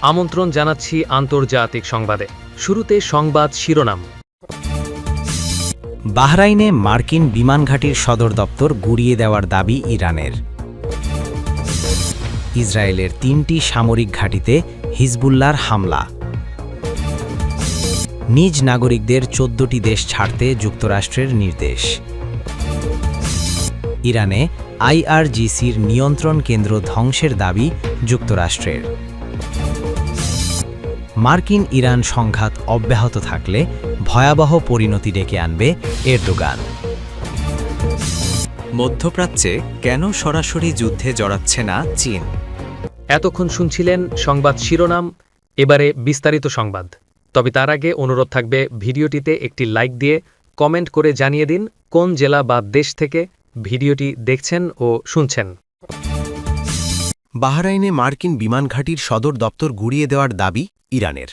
আমন্ত্রণ জানাচ্ছি আন্তর্জাতিক সংবাদে। শুরুতে সংবাদ শিরোনাম। বাহরাইনে মার্কিন বিমান ঘাঁটির সদর দপ্তর গুড়িয়ে দেওয়ার দাবি ইরানের। ইসরায়েলের ৩টি সামরিক ঘাঁটিতে হিজবুল্লাহর হামলা। নিজ নাগরিকদের ১৪টি দেশ ছাড়তে যুক্তরাষ্ট্রের নির্দেশ। ইরানে আইআরজিসির নিয়ন্ত্রণ কেন্দ্র ধ্বংসের দাবি যুক্তরাষ্ট্রের। মার্কিন ইরান সংঘাত অব্যাহত থাকলে ভয়াবহ পরিণতি ডেকে আনবে এরদোগান। মধ্যপ্রাচ্যে কেন সরাসরি যুদ্ধে জড়াচ্ছে না চীন? এতক্ষণ শুনছিলেন সংবাদ শিরোনাম, এবারে বিস্তারিত সংবাদ। তবে তার আগে অনুরোধ থাকবে ভিডিওটিতে একটি লাইক দিয়ে কমেন্ট করে জানিয়ে দিন কোন জেলা বা দেশ থেকে ভিডিওটি দেখছেন ও শুনছেন। বাহরাইনে মার্কিন বিমান ঘাঁটির সদর দপ্তর গুড়িয়ে দেওয়ার দাবি ইরানের।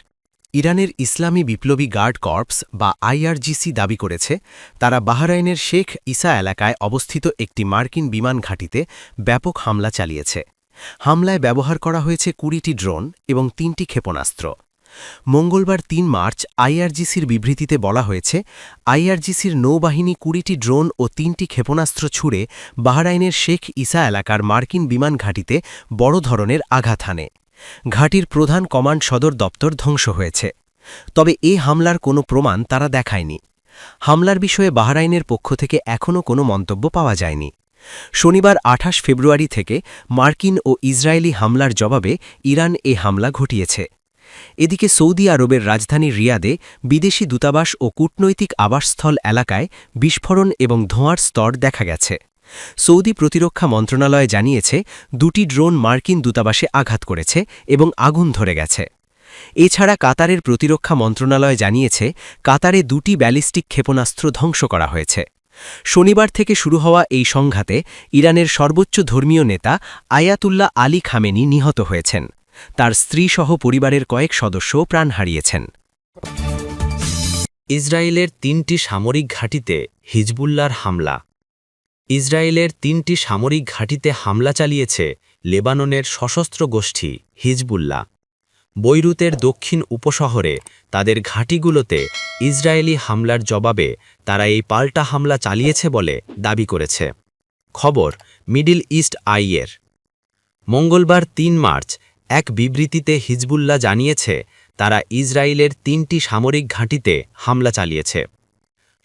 ইরানের ইসলামী বিপ্লবী গার্ড কর্পস বা আইআরজিসি দাবি করেছে, তারা বাহরাইনের শেখ ইসা এলাকায় অবস্থিত একটি মার্কিন বিমান ঘাঁটিতে ব্যাপক হামলা চালিয়েছে। হামলায় ব্যবহার করা হয়েছে ২০টি ড্রোন এবং ৩টি ক্ষেপণাস্ত্র। মঙ্গলবার ৩ মার্চ আইআরজিসির বিবৃতিতে বলা হয়েছে, আইআরজিসির নৌবাহিনী ২০টি ড্রোন ও ৩টি ক্ষেপণাস্ত্র ছুড়ে বাহরাইনের শেখ ইসা এলাকার মার্কিন বিমান ঘাঁটিতে বড় ধরনের আঘাত হানে। ঘাঁটির প্রধান কমান্ড সদর দপ্তর ধ্বংস হয়েছে। তবে এ হামলার কোনো প্রমাণ তারা দেখায়নি। হামলার বিষয়ে বাহরাইনের পক্ষ থেকে এখনও কোনো মন্তব্য পাওয়া যায়নি। শনিবার ২৮ ফেব্রুয়ারি থেকে মার্কিন ও ইসরায়েলি হামলার জবাবে ইরান এ হামলা ঘটিয়েছে। এদিকে সৌদি আরবের রাজধানী রিয়াদে বিদেশি দূতাবাস ও কূটনৈতিক আবাসস্থল এলাকায় বিস্ফোরণ এবং ধোঁয়ার স্তর দেখা গেছে। সৌদি প্রতিরক্ষা মন্ত্রণালয় জানিয়েছে, ২টি ড্রোন মার্কিন দূতাবাসে আঘাত করেছে এবং আগুন ধরে গেছে। এছাড়া কাতারের প্রতিরক্ষা মন্ত্রণালয় জানিয়েছে, কাতারে ২টি ব্যালিস্টিক ক্ষেপণাস্ত্র ধ্বংস করা হয়েছে। শনিবার থেকে শুরু হওয়া এই সংঘাতে ইরানের সর্বোচ্চ ধর্মীয় নেতা আয়াতুল্লাহ আলী খামেনি নিহত হয়েছেন। তার স্ত্রীসহ পরিবারের কয়েক সদস্যও প্রাণ হারিয়েছেন। ইসরায়েলের ৩টি সামরিক ঘাঁটিতে হিজবুল্লাহর হামলা। ইসরায়েলের ৩টি সামরিক ঘাঁটিতে হামলা চালিয়েছে লেবাননের সশস্ত্র গোষ্ঠী হিজবুল্লাহ। বৈরুতের দক্ষিণ উপশহরে তাদের ঘাঁটিগুলোতে ইসরায়েলি হামলার জবাবে তারা এই পাল্টা হামলা চালিয়েছে বলে দাবি করেছে। খবর মিডল ইস্ট আইয়ের। মঙ্গলবার ৩ মার্চ এক বিবৃতিতে হিজবুল্লাহ জানিয়েছে, তারা ইসরায়েলের ৩টি সামরিক ঘাঁটিতে হামলা চালিয়েছে।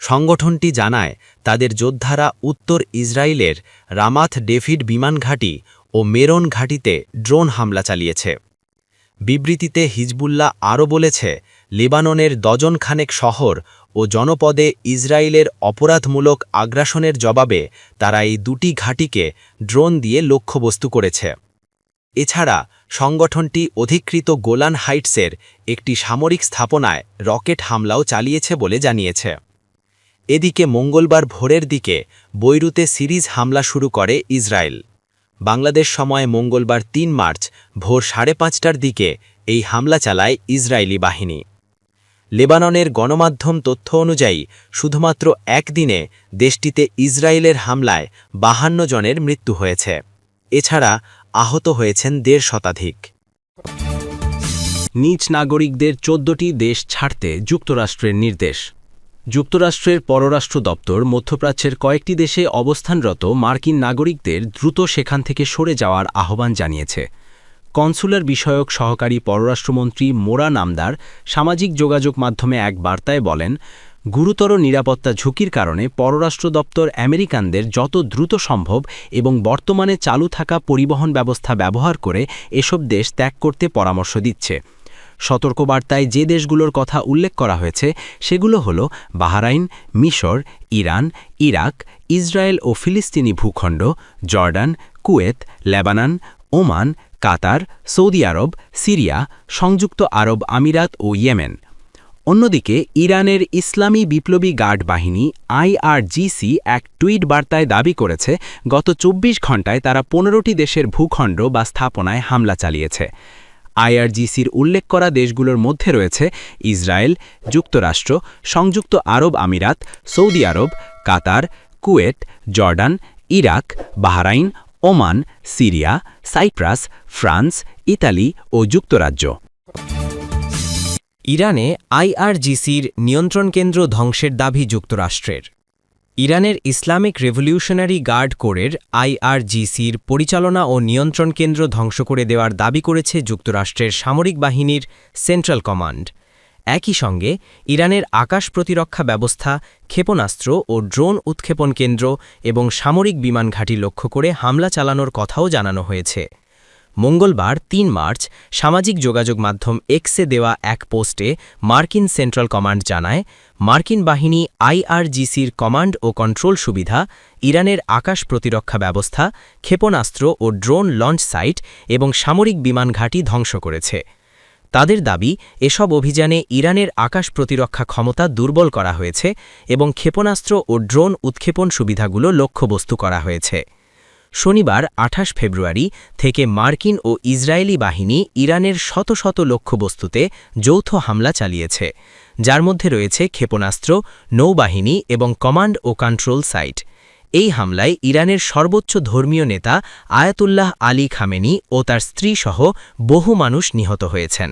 সংগঠনটি জানায়, তাদের যোদ্ধারা উত্তর ইসরায়েলের রামাথ ডেভিড বিমান ঘাঁটি ও মেরন ঘাঁটিতে ড্রোন হামলা চালিয়েছে। বিবৃতিতে হিজবুল্লাহ আরও বলেছে, লেবাননের ডজনখানেক শহর ও জনপদে ইসরায়েলের অপরাধমূলক আগ্রাসনের জবাবে তারা এই ২টি ঘাঁটিকে ড্রোন দিয়ে লক্ষ্যবস্তু করেছে। এছাড়া সংগঠনটি অধিকৃত গোলান হাইটসের একটি সামরিক স্থাপনায় রকেট হামলাও চালিয়েছে বলে জানিয়েছে। এদিকে মঙ্গলবার ভোরের দিকে বৈরুতে সিরিজ হামলা শুরু করে ইসরায়েল। বাংলাদেশ সময় মঙ্গলবার ৩ মার্চ ভোর ৫:৩০টার দিকে এই হামলা চালায় ইসরায়েলি বাহিনী। লেবাননের গণমাধ্যম তথ্য অনুযায়ী শুধুমাত্র একদিনে দেশটিতে ইসরায়েলের হামলায় ৫২ জনের মৃত্যু হয়েছে। এছাড়া আহত হয়েছেন ১৫০ শতাধিক। নিজ নাগরিকদের ১৪টি দেশ ছাড়তে যুক্তরাষ্ট্রের নির্দেশ। যুক্তরাষ্ট্রের পররাষ্ট্র দপ্তর মধ্যপ্রাচ্যের কয়েকটি দেশে অবস্থানরত মার্কিন নাগরিকদের দ্রুত সেখান থেকে সরে যাওয়ার আহ্বান জানিয়েছে। কনসুলার বিষয়ক সহকারী পররাষ্ট্রমন্ত্রী মোরা নামদার সামাজিক যোগাযোগ মাধ্যমে এক বার্তায় বলেন, গুরুতর নিরাপত্তা ঝুঁকির কারণে পররাষ্ট্র দপ্তর আমেরিকানদের যত দ্রুত সম্ভব এবং বর্তমানে চালু থাকা পরিবহন ব্যবস্থা ব্যবহার করে এসব দেশ ত্যাগ করতে পরামর্শ দিচ্ছে। সতর্কবার্তায় যে দেশগুলোর কথা উল্লেখ করা হয়েছে সেগুলো হল বাহরাইন, মিশর, ইরান, ইরাক, ইসরায়েল ও ফিলিস্তিনি ভূখণ্ড, জর্ডান, কুয়েত, লেবানন, ওমান, কাতার, সৌদি আরব, সিরিয়া, সংযুক্ত আরব আমিরাত ও ইয়েমেন। অন্যদিকে ইরানের ইসলামী বিপ্লবী গার্ড বাহিনী আইআরজিসি এক টুইট বার্তায় দাবি করেছে, গত ২৪ ঘণ্টায় তারা ১৫টি দেশের ভূখণ্ড বা স্থাপনায় হামলা চালিয়েছে। আইআরজিসির উল্লেখ করা দেশগুলোর মধ্যে রয়েছে ইসরায়েল, যুক্তরাষ্ট্র, সংযুক্ত আরব আমিরাত, সৌদি আরব, Qatar, Kuwait, Jordan, Iraq, Bahrain, Oman, Syria, Cyprus, France, Italy ও যুক্তরাজ্য। ইরানে আইআরজিসির নিয়ন্ত্রণ কেন্দ্র ধ্বংসের দাবি যুক্তরাষ্ট্রের। ইরানের ইসলামিক রেভলিউশনারি গার্ড কোরের আইআরজিসির পরিচালনা ও নিয়ন্ত্রণ কেন্দ্র ধ্বংস করে দেওয়ার দাবি করেছে যুক্তরাষ্ট্রের সামরিক বাহিনীর সেন্ট্রাল কমান্ড। একই সঙ্গে ইরানের আকাশ প্রতিরক্ষা ব্যবস্থা, ক্ষেপণাস্ত্র ও ড্রোন উৎক্ষেপণ কেন্দ্র এবং সামরিক বিমান ঘাঁটি লক্ষ্য করে হামলা চালানোর কথাও জানানো হয়েছে। মঙ্গলবার ৩ মার্চ সামাজিক যোগাযোগ মাধ্যম এক্সে দেওয়া এক পোস্টে মার্কিন সেন্ট্রাল কমান্ড জানায়, মার্কিন বাহিনী আইআরজিসির কমান্ড ও কন্ট্রোল সুবিধা, ইরানের আকাশ প্রতিরক্ষা ব্যবস্থা, ক্ষেপণাস্ত্র ও ড্রোন লঞ্চ সাইট এবং সামরিক বিমান ঘাঁটি ধ্বংস করেছে। তাদের দাবি, এসব অভিযানে ইরানের আকাশ প্রতিরক্ষা ক্ষমতা দুর্বল করা হয়েছে এবং ক্ষেপণাস্ত্র ও ড্রোন উৎক্ষেপণ সুবিধাগুলো লক্ষ্যবস্তু করা হয়েছে। শনিবার ২৮ ফেব্রুয়ারি থেকে মার্কিন ও ইসরায়েলি বাহিনী ইরানের শত শত লক্ষ্যবস্তুতে যৌথ হামলা চালিয়েছে, যার মধ্যে রয়েছে ক্ষেপণাস্ত্র, নৌবাহিনী এবং কমান্ড ও কন্ট্রোল সাইট। এই হামলায় ইরানের সর্বোচ্চ ধর্মীয় নেতা আয়াতুল্লাহ আলী খামেনি ও তার স্ত্রীসহ বহু মানুষ নিহত হয়েছেন।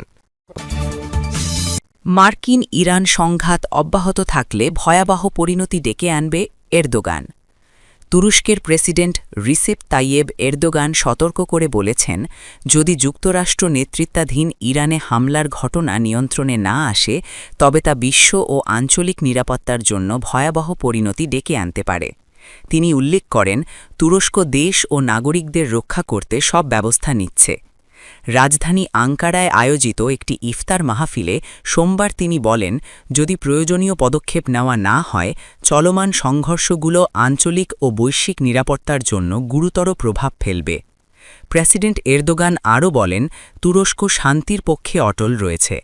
মার্কিন ইরান সংঘাত অব্যাহত থাকলে ভয়াবহ পরিণতি ডেকে আনবে এরদোগান। তুরস্কের প্রেসিডেন্ট রিসেপ তাইয়েব এরদোগান সতর্ক করে বলেছেন, যদি যুক্তরাষ্ট্র নেতৃত্বাধীন ইরানে হামলার ঘটনা নিয়ন্ত্রণে না আসে, তবে তা বিশ্ব ও আঞ্চলিক নিরাপত্তার জন্য ভয়াবহ পরিণতি ডেকে আনতে পারে। তিনি উল্লেখ করেন, তুরস্ক দেশ ও নাগরিকদের রক্ষা করতে সব ব্যবস্থা নিচ্ছে। রাজধানী আঙ্কারায় আয়োজিত একটি ইফতার মাহফিলে সোমবার তিনি বলেন, যদি প্রয়োজনীয় পদক্ষেপ নেওয়া না হয়, চলমান সংঘর্ষগুলো আঞ্চলিক ও বৈশ্বিক নিরাপত্তার জন্য গুরুতর প্রভাব ফেলবে। প্রেসিডেন্ট এরদোগান আরও বলেন, তুরস্ক শান্তির পক্ষে অটল রয়েছে।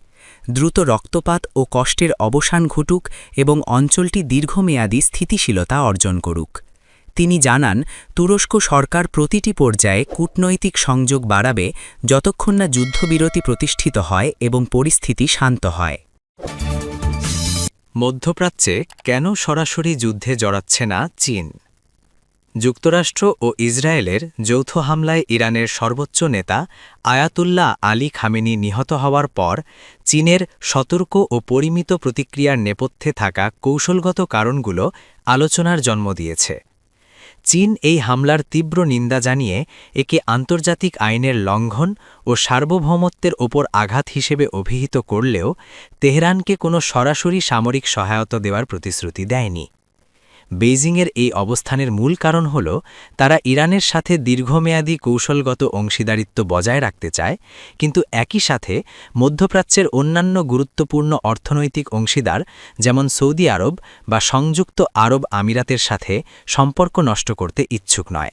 দ্রুত রক্তপাত ও কষ্টের অবসান ঘটুক এবং অঞ্চলটি দীর্ঘমেয়াদী স্থিতিশীলতা অর্জন করুক। তিনি জানান, তুরস্ক সরকার প্রতিটি পর্যায়ে কূটনৈতিক সংযোগ বাড়াবে যতক্ষণ না যুদ্ধবিরতি প্রতিষ্ঠিত হয় এবং পরিস্থিতি শান্ত হয়। মধ্যপ্রাচ্যে কেন সরাসরি যুদ্ধে জড়াচ্ছে না চীন? যুক্তরাষ্ট্র ও ইসরায়েলের যৌথ হামলায় ইরানের সর্বোচ্চ নেতা আয়াতুল্লাহ আলী খামেনি নিহত হওয়ার পর চীনের সতর্ক ও পরিমিত প্রতিক্রিয়ার নেপথ্যে থাকা কৌশলগত কারণগুলো আলোচনার জন্ম দিয়েছে। চীন এই হামলার তীব্র নিন্দা জানিয়ে একে আন্তর্জাতিক আইনের লঙ্ঘন ও সার্বভৌমত্বের ওপর আঘাত হিসেবে অভিহিত করলেও তেহরানকে কোনো সরাসরি সামরিক সহায়তা দেওয়ার প্রতিশ্রুতি দেয়নি। বেইজিংয়ের এই অবস্থানের মূল কারণ হল, তারা ইরানের সাথে দীর্ঘমেয়াদী কৌশলগত অংশীদারিত্ব বজায় রাখতে চায়, কিন্তু একই সাথে মধ্যপ্রাচ্যের অন্যান্য গুরুত্বপূর্ণ অর্থনৈতিক অংশীদার যেমন সৌদি আরব বা সংযুক্ত আরব আমিরাতের সাথে সম্পর্ক নষ্ট করতে ইচ্ছুক নয়।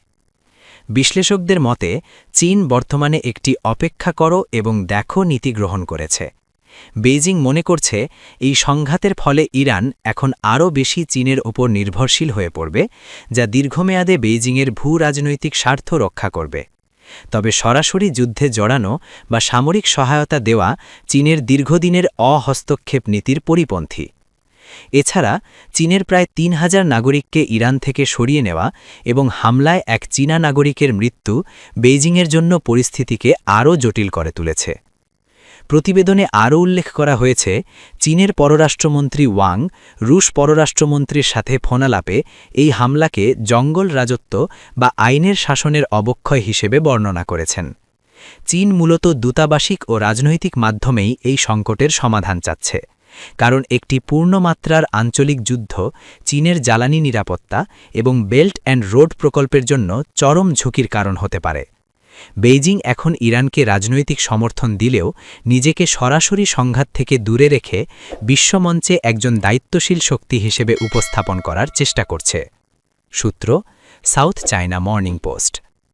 বিশ্লেষকদের মতে, চীন বর্তমানে একটি অপেক্ষা করো এবং দেখো নীতি গ্রহণ করেছে। বেইজিং মনে করছে, এই সংঘাতের ফলে ইরান এখন আরও বেশি চীনের ওপর নির্ভরশীল হয়ে পড়বে, যা দীর্ঘমেয়াদে বেইজিংয়ের ভূ-রাজনৈতিক স্বার্থ রক্ষা করবে। তবে সরাসরি যুদ্ধে জড়ানো বা সামরিক সহায়তা দেওয়া চীনের দীর্ঘদিনের অহস্তক্ষেপ নীতির পরিপন্থী। এছাড়া চীনের প্রায় ৩,০০০ নাগরিককে ইরান থেকে সরিয়ে নেওয়া এবং হামলায় এক চীনা নাগরিকের মৃত্যু বেইজিংয়ের জন্য পরিস্থিতিকে আরও জটিল করে তুলেছে। প্রতিবেদনে আরও উল্লেখ করা হয়েছে, চীনের পররাষ্ট্রমন্ত্রী ওয়াং রুশ পররাষ্ট্রমন্ত্রীর সাথে ফোনালাপে এই হামলাকে জঙ্গল রাজত্ব বা আইনের শাসনের অবক্ষয় হিসেবে বর্ণনা করেছেন। চীন মূলত দূতাবাসিক ও রাজনৈতিক মাধ্যমেই এই সংকটের সমাধান চাচ্ছে, কারণ একটি পূর্ণমাত্রার আঞ্চলিক যুদ্ধ চীনের জ্বালানি নিরাপত্তা এবং বেল্ট অ্যান্ড রোড প্রকল্পের জন্য চরম ঝুঁকির কারণ হতে পারে। বেইজিং এখন ইরানকে রাজনৈতিক সমর্থন দিলেও নিজেকে সরাসরি সংঘাত থেকে দূরে রেখে বিশ্বমঞ্চে একজন দায়িত্বশীল শক্তি হিসেবে উপস্থাপন করার চেষ্টা করছে। সূত্র: সাউথ চায়না মর্নিং পোস্ট।